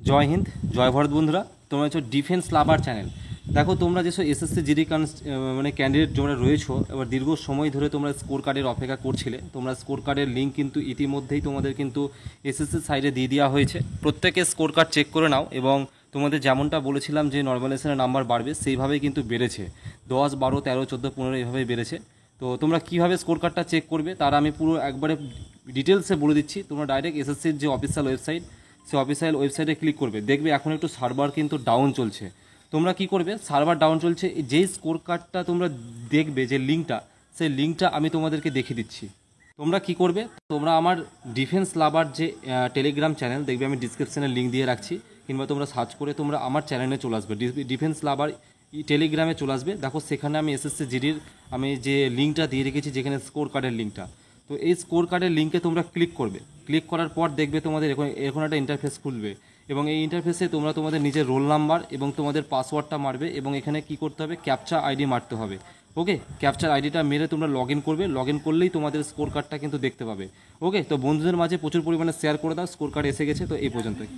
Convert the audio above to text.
জয় হিন্দ, জয় ভারত বন্ধুরা। তোমরা হচ্ছে ডিফেন্স লাভার চ্যানেল। দেখো, তোমরা যেসব এসএসসি জিডি মানে ক্যান্ডিডেট তোমরা রয়েছো, এবার দীর্ঘ সময় ধরে তোমরা স্কোর কার্ডের অপেক্ষা করছিলে। তোমরা স্কোর কার্ডের লিঙ্ক কিন্তু ইতিমধ্যেই তোমাদের কিন্তু এসএসসি সাইডে দিয়ে দেওয়া হয়েছে। প্রত্যেকে স্কোর কার্ড চেক করে নাও, এবং তোমাদের যেমনটা বলেছিলাম যে নর্মালাইজেশনের নাম্বার বাড়বে, সেইভাবেই কিন্তু বেড়েছে। 10, 12, 13, 14, 15 এইভাবেই বেড়েছে। তো তোমরা কীভাবে স্কোর কার্ডটা চেক করবে তার আমি পুরো একবারে ডিটেলসে বলে দিচ্ছি। তোমরা ডাইরেক্ট এসএসসির যে অফিসিয়াল ওয়েবসাইট, সেই অফিসিয়াল ওয়েবসাইটে ক্লিক করবে, দেখবে এখন একটু সার্ভার কিন্তু ডাউন চলছে। তোমরা কি করবে, সার্ভার ডাউন চলছে, যেই স্কোর কার্ডটা তোমরা দেখবে যে লিঙ্কটা, সেই লিঙ্কটা আমি তোমাদেরকে দেখিয়ে দিচ্ছি। তোমরা কি করবে, তোমরা আমার ডিফেন্স লাভার যে টেলিগ্রাম চ্যানেল, দেখবে আমি ডিসক্রিপশানে লিঙ্ক দিয়ে রাখছি, কিংবা তোমরা সার্চ করে তোমরা আমার চ্যানেলে চলে আসবে, ডিফেন্স লাভার টেলিগ্রামে চলে আসবে। দেখো, সেখানে আমি এসএসসি জিডির আমি যে লিঙ্কটা দিয়ে রেখেছি, যেখানে স্কোর কার্ডের লিঙ্কটা। তো এই স্কোর কার্ডের লিঙ্কে তোমরা ক্লিক করবে। ক্লিক করার পর দেখবে তোমাদের এখন একটা ইন্টারফেস খুলবে, এবং এই ইন্টারফেসে তোমরা তোমাদের নিজের রোল নাম্বার এবং তোমাদের পাসওয়ার্ডটা মারবে, এবং এখানে কি করতে হবে, ক্যাপচা আইডি মারতে হবে। ওকে, ক্যাপচার আইডিটা মেরে তোমরা লগ ইন করবে। লগ ইন করলেই তোমাদের স্কোর কার্ডটা কিন্তু দেখতে পাবে। ওকে, তো বন্ধুদের মাঝে প্রচুর পরিমাণে শেয়ার করে দাও। স্কোর কার্ড এসে গেছে। তো এই পর্যন্তই।